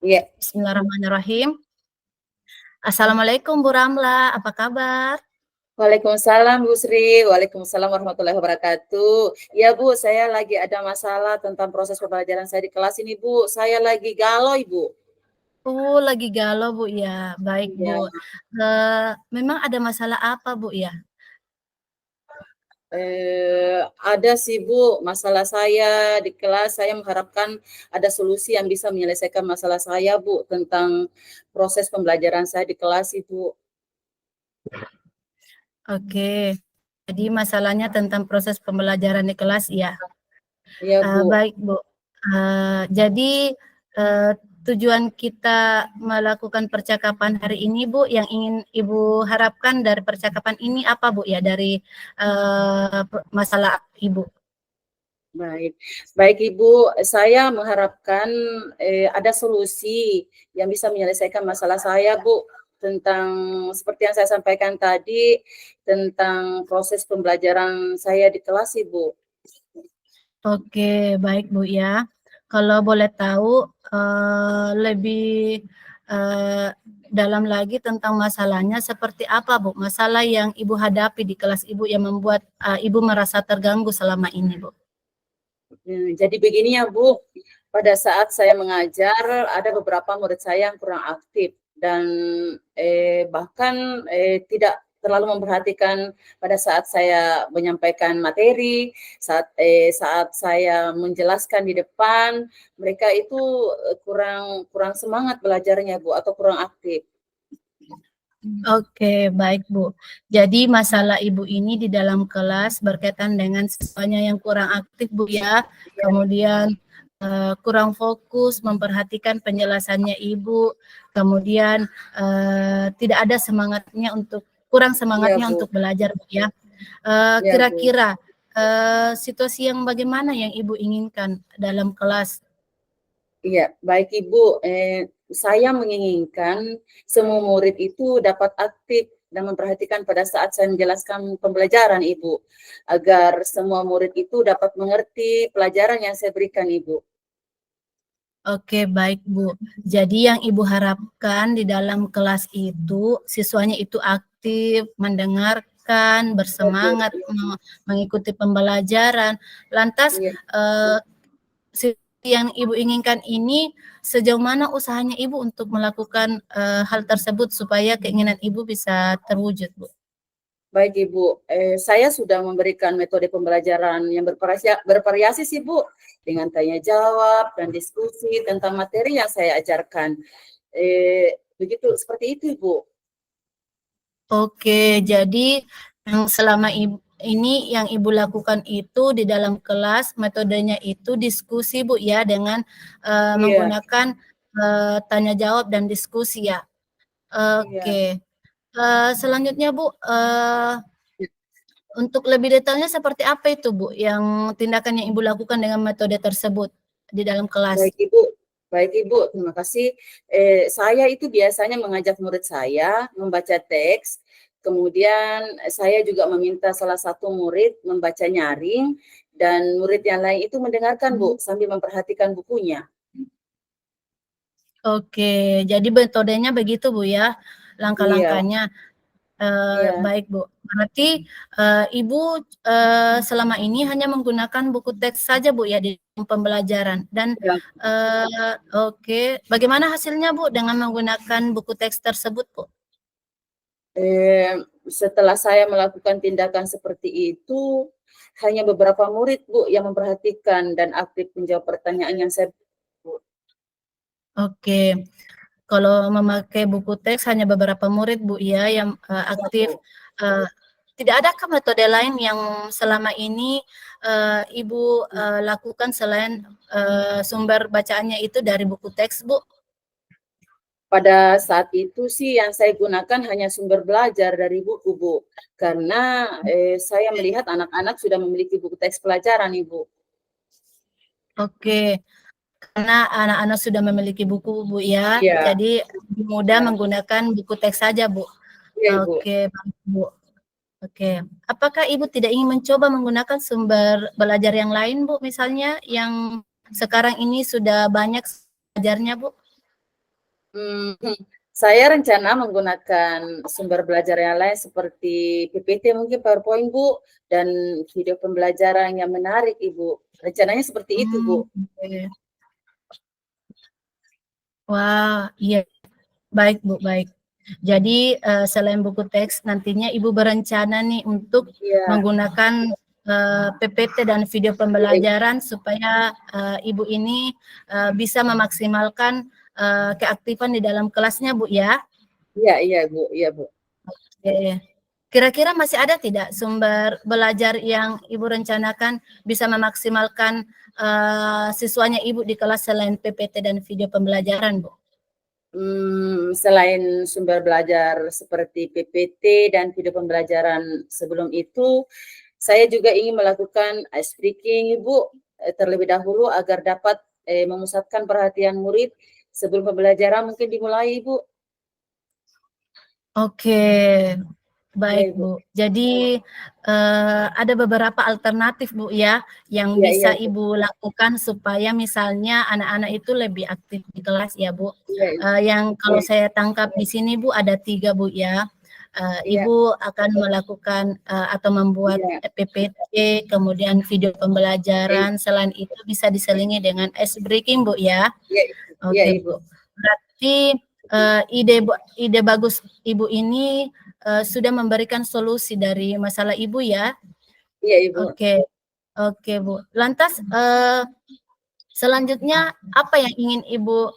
Iya. Bismillahirrahmanirrahim. Assalamualaikum Bu Ramla, apa kabar? Waalaikumsalam Bu Sri, waalaikumsalam warahmatullahi wabarakatuh. Ya Bu, saya lagi ada masalah tentang proses pembelajaran saya di kelas ini Bu. Saya lagi galau Ibu. Oh, lagi galau Bu ya. Baik Iya. Bu. Memang ada masalah apa Bu ya? Ada sih Bu, masalah saya di kelas. Saya mengharapkan ada solusi yang bisa menyelesaikan masalah saya Bu tentang proses pembelajaran saya di kelas Ibu. Oke. Jadi masalahnya tentang proses pembelajaran di kelas ya. Iya Bu. Baik Bu. Jadi tujuan kita melakukan percakapan hari ini Bu, yang ingin Ibu harapkan dari percakapan ini apa Bu ya, dari masalah Ibu? Baik, baik Ibu, saya mengharapkan ada solusi yang bisa menyelesaikan masalah saya, Bu, tentang seperti yang saya sampaikan tadi tentang proses pembelajaran saya di kelas, Ibu. Oke, baik Bu ya. Kalau boleh tahu lebih dalam lagi tentang masalahnya seperti apa Bu? Masalah yang Ibu hadapi di kelas Ibu yang membuat Ibu merasa terganggu selama ini Bu? Jadi begini ya Bu, pada saat saya mengajar ada beberapa murid saya yang kurang aktif dan bahkan tidak terlalu memperhatikan pada saat saya menyampaikan materi, saat saya menjelaskan di depan, mereka itu kurang kurang semangat belajarnya Bu atau kurang aktif. Oke, baik Bu. Jadi masalah Ibu ini di dalam kelas berkaitan dengan siswanya yang kurang aktif Bu ya, kemudian kurang fokus memperhatikan penjelasannya Ibu, kemudian tidak ada semangatnya kurang Iya semangatnya Bu, untuk belajar Bu ya. iya Bu. Kira-kira situasi yang bagaimana yang Ibu inginkan dalam kelas? Iya, baik Ibu. Saya menginginkan semua murid itu dapat aktif dan memperhatikan pada saat saya menjelaskan pembelajaran Ibu, agar semua murid itu dapat mengerti pelajaran yang saya berikan Ibu. Oke, baik Bu. Jadi yang Ibu harapkan di dalam kelas itu siswanya itu aktif, mendengarkan, Iya Bu, bersemangat mengikuti pembelajaran. Lantas iya. yang Ibu inginkan ini sejauh mana usahanya Ibu untuk melakukan hal tersebut supaya keinginan Ibu bisa terwujud, Bu? Baik Ibu, saya sudah memberikan metode pembelajaran yang bervariasi sih Bu, dengan tanya jawab dan diskusi tentang materi yang saya ajarkan. Begitu, seperti itu Ibu. Oke, jadi yang selama ini yang Ibu lakukan itu di dalam kelas metodenya itu diskusi Bu ya, dengan Iya, menggunakan tanya jawab dan diskusi ya. iya. Oke. Selanjutnya Bu, untuk lebih detailnya seperti apa itu Bu yang tindakan yang Ibu lakukan dengan metode tersebut di dalam kelas? Baik Ibu, baik Ibu, terima kasih. Saya itu biasanya mengajak murid saya membaca teks, kemudian saya juga meminta salah satu murid membaca nyaring, dan murid yang lain itu mendengarkan Bu, sambil memperhatikan bukunya. Oke, jadi metodenya begitu Bu ya, Iya, langkah-langkahnya. iya, Baik Bu, berarti Ibu selama ini hanya menggunakan buku teks saja Bu ya di pembelajaran dan iya. oke, bagaimana hasilnya Bu dengan menggunakan buku teks tersebut Bu? Setelah saya melakukan tindakan seperti itu, hanya beberapa murid Bu yang memperhatikan dan aktif menjawab pertanyaan yang saya Bu. Oke, kalau memakai buku teks hanya beberapa murid Bu ya yang Iya, aktif. Bu. Tidak adakah metode lain yang selama ini Ibu lakukan selain sumber bacaannya itu dari buku teks Bu? Pada saat itu sih yang saya gunakan hanya sumber belajar dari buku, Bu. Karena, saya melihat anak-anak sudah memiliki buku teks pelajaran, Ibu. Oke, karena anak-anak sudah memiliki buku Bu ya, Iya, jadi lebih mudah iya, menggunakan buku teks saja Bu. iya, Ibu. Oke, baik Bu. Oke, apakah Ibu tidak ingin mencoba menggunakan sumber belajar yang lain Bu, misalnya yang sekarang ini sudah banyak belajarnya Bu? Hmm, saya rencana menggunakan sumber belajar yang lain seperti PPT, mungkin PowerPoint, Bu, dan video pembelajaran yang menarik, Ibu. Rencananya seperti itu, Bu. Oke. Wah, iya, baik Bu, baik. Jadi selain buku teks, nantinya Ibu berencana nih untuk Iya, menggunakan PPT dan video iya, Ibu. pembelajaran supaya Ibu ini bisa memaksimalkan keaktifan di dalam kelasnya, Bu ya. Iya, iya, Bu. Iya, Bu. Oke. Kira-kira masih ada tidak sumber belajar yang Ibu rencanakan bisa memaksimalkan siswanya Ibu di kelas selain PPT dan video pembelajaran, Bu? Selain sumber belajar seperti PPT dan video pembelajaran sebelum itu, saya juga ingin melakukan ice breaking, Ibu, terlebih dahulu agar dapat memusatkan perhatian murid sebelum pembelajaran mungkin dimulai, Ibu. Oke, Ya, baik Ibu. Bu. Jadi ada beberapa alternatif Bu ya yang Iya, iya, bisa Bu. Ibu lakukan supaya misalnya anak-anak itu lebih aktif di kelas ya Bu. Iya, Yang kalau saya tangkap di sini Bu ada 3 Bu ya. iya, Ibu akan melakukan atau membuat iya, PPT, kemudian video iya, pembelajaran. Selain itu bisa diselingi dengan ice breaking Bu ya. iya, iya, Oke Ibu. Bu. Berarti ide bagus Ibu ini sudah memberikan solusi dari masalah Ibu ya. Iya, Ibu. Oke, oke Bu. Lantas selanjutnya apa yang ingin Ibu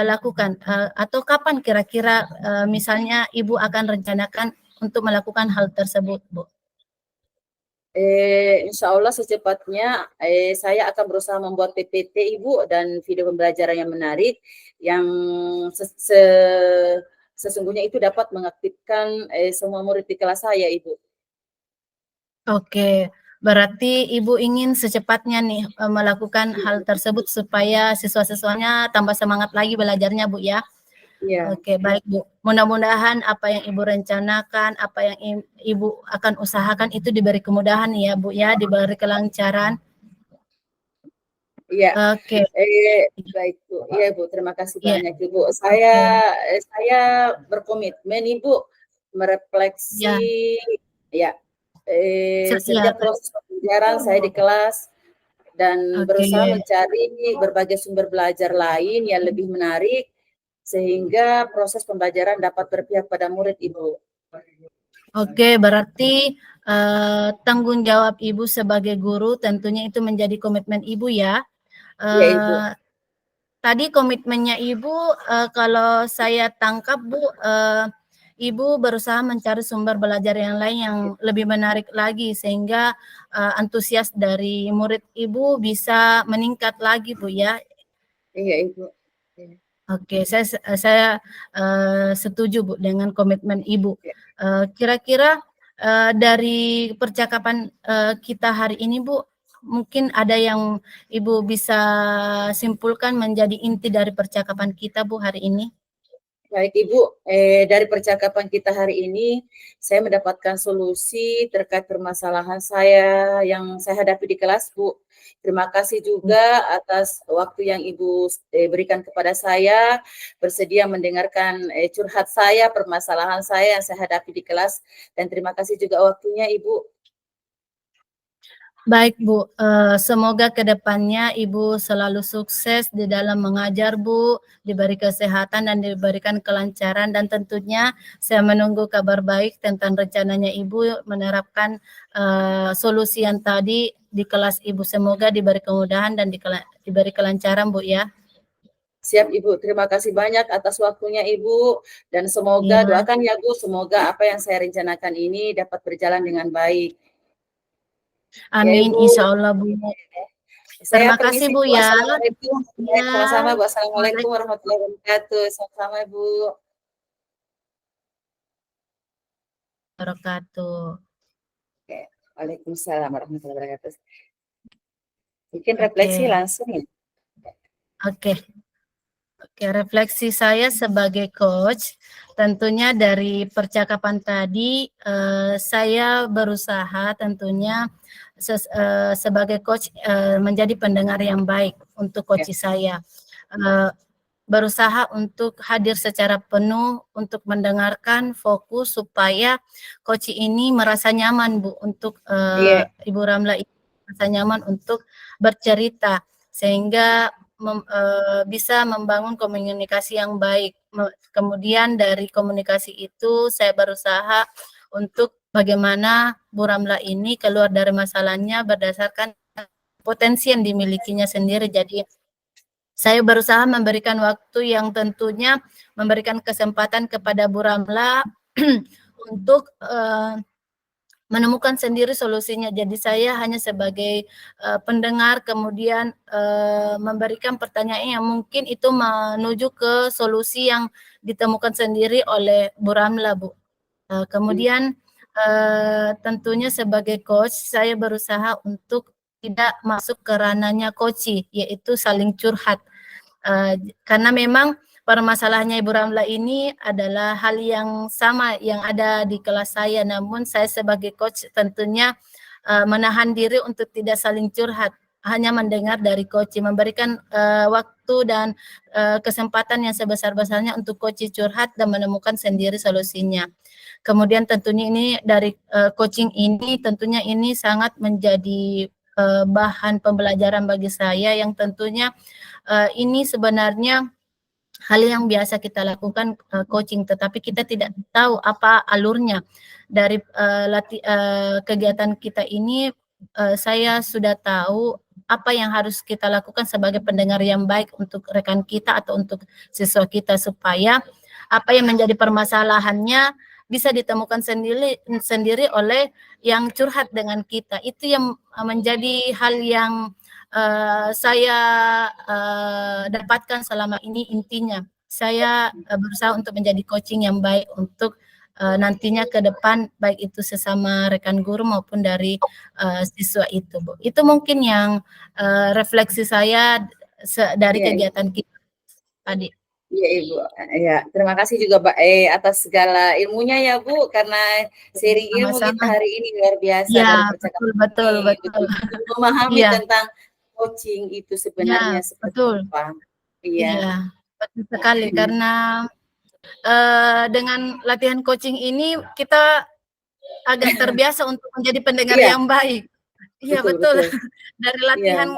lakukan atau kapan kira-kira misalnya Ibu akan rencanakan untuk melakukan hal tersebut, Bu? Insya Allah secepatnya saya akan berusaha membuat PPT, Ibu, dan video pembelajaran yang menarik yang sesungguhnya itu dapat mengaktifkan semua murid di kelas saya, Ibu. Oke, berarti Ibu ingin secepatnya nih melakukan hal tersebut supaya siswa-siswanya tambah semangat lagi belajarnya, Bu ya. Iya, Oke, baik Bu. Mudah-mudahan apa yang Ibu rencanakan, apa yang Ibu akan usahakan itu diberi kemudahan ya Bu ya, diberi kelancaran. iya. Oke, Baik, Bu. Iya, Bu. Terima kasih iya. banyak, Ibu. Oke. Saya berkomitmen, Ibu, merefleksi, Ya, ya, iya, setiap proses pembelajaran saya di kelas dan oke. berusaha mencari berbagai sumber belajar lain yang lebih menarik sehingga proses pembelajaran dapat berpihak pada murid, Ibu. Oke, berarti tanggung jawab Ibu sebagai guru tentunya itu menjadi komitmen Ibu ya. Iya, Ibu. Tadi komitmennya Ibu, kalau saya tangkap Bu, Ibu berusaha mencari sumber belajar yang lain yang lebih menarik lagi sehingga antusias dari murid Ibu bisa meningkat lagi Bu ya. Iya, Ibu. Oke, saya setuju Bu dengan komitmen Ibu. Kira-kira dari percakapan kita hari ini Bu, mungkin ada yang Ibu bisa simpulkan menjadi inti dari percakapan kita Bu hari ini? Baik Ibu, dari percakapan kita hari ini, saya mendapatkan solusi terkait permasalahan saya yang saya hadapi di kelas, Bu. Terima kasih juga atas waktu yang Ibu berikan kepada saya, bersedia mendengarkan curhat saya, permasalahan saya yang saya hadapi di kelas, dan terima kasih juga waktunya Ibu. Baik Bu, semoga ke depannya Ibu selalu sukses di dalam mengajar Bu, diberi kesehatan dan diberikan kelancaran dan tentunya saya menunggu kabar baik tentang rencananya Ibu menerapkan solusi yang tadi di kelas Ibu. Semoga diberi kemudahan dan diberi kelancaran Bu ya. Siap Ibu, terima kasih banyak atas waktunya Ibu, dan semoga Ya, doakan ya Bu, semoga apa yang saya rencanakan ini dapat berjalan dengan baik. Ya amin Ibu. insya Allah Bu. Saya Terima kasih permisi Bu Bu, ya. assalamualaikum. Ya, Sama-sama Bu, assalamualaikum Waalaikumsalam warahmatullahi wabarakatuh. Sama-sama Bu. warahmatullahi wabarakatuh. Oke. Waalaikumsalam warahmatullahi wabarakatuh. Bikin refleksi Oke, langsung ya. oke. Oke, refleksi saya sebagai coach, tentunya dari percakapan tadi, saya berusaha tentunya sebagai coach menjadi pendengar yang baik untuk Ya, coach saya. berusaha untuk hadir secara penuh untuk mendengarkan, fokus supaya coach ini merasa nyaman Bu untuk Iya, Ibu Ramla ini merasa nyaman untuk bercerita sehingga bisa membangun komunikasi yang baik. Kemudian dari komunikasi itu saya berusaha untuk bagaimana Bu Ramla ini keluar dari masalahnya berdasarkan potensi yang dimilikinya sendiri. Jadi saya berusaha memberikan waktu yang tentunya memberikan kesempatan kepada Bu Ramla untuk menemukan sendiri solusinya. Jadi saya hanya sebagai pendengar, kemudian memberikan pertanyaan yang mungkin itu menuju ke solusi yang ditemukan sendiri oleh Bu Ramla, Bu. Kemudian tentunya sebagai coach saya berusaha untuk tidak masuk ke ranahnya coach, yaitu saling curhat. Karena memang permasalahannya Ibu Ramla ini adalah hal yang sama yang ada di kelas saya, namun saya sebagai coach tentunya menahan diri untuk tidak saling curhat, hanya mendengar dari coach, memberikan waktu dan kesempatan yang sebesar-besarnya untuk coach curhat dan menemukan sendiri solusinya. Kemudian tentunya ini dari coaching ini tentunya ini sangat menjadi bahan pembelajaran bagi saya yang tentunya ini sebenarnya hal yang biasa kita lakukan coaching, tetapi kita tidak tahu apa alurnya dari kegiatan kita ini. Saya sudah tahu apa yang harus kita lakukan sebagai pendengar yang baik untuk rekan kita atau untuk siswa kita supaya apa yang menjadi permasalahannya bisa ditemukan sendiri oleh yang curhat dengan kita. Itu yang menjadi hal yang saya dapatkan selama ini. Intinya saya berusaha untuk menjadi coaching yang baik untuk nantinya ke depan, baik itu sesama rekan guru maupun dari siswa itu, Bu. Itu mungkin yang refleksi saya dari iya, iya. kegiatan kita tadi. Iya Ibu, ya terima kasih juga Mbak atas segala ilmunya ya Bu, karena sharing ilmu kita Sama-sama. hari ini luar biasa Ya, dari betul, percakapan betul, ini, betul. betul-betul memahami Iya, tentang coaching itu ya, sebenarnya seperti betul. apa. Iya, Iya, betul sekali karena dengan latihan coaching ini kita agak terbiasa untuk menjadi pendengar iya, yang baik. Iya betul betul. betul. Dari Iya, latihan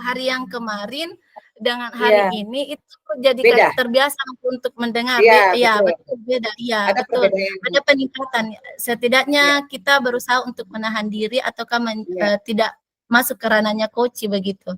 hari yang kemarin dengan hari iya, ini itu jadi beda. kayak terbiasa untuk mendengar. Iya, Iya betul. betul beda. Iya Ada betul. perbedaan. Ada peningkatan. Iya, Setidaknya kita berusaha untuk menahan diri ataukah iya. tidak masuk ke ranahnya coach begitu.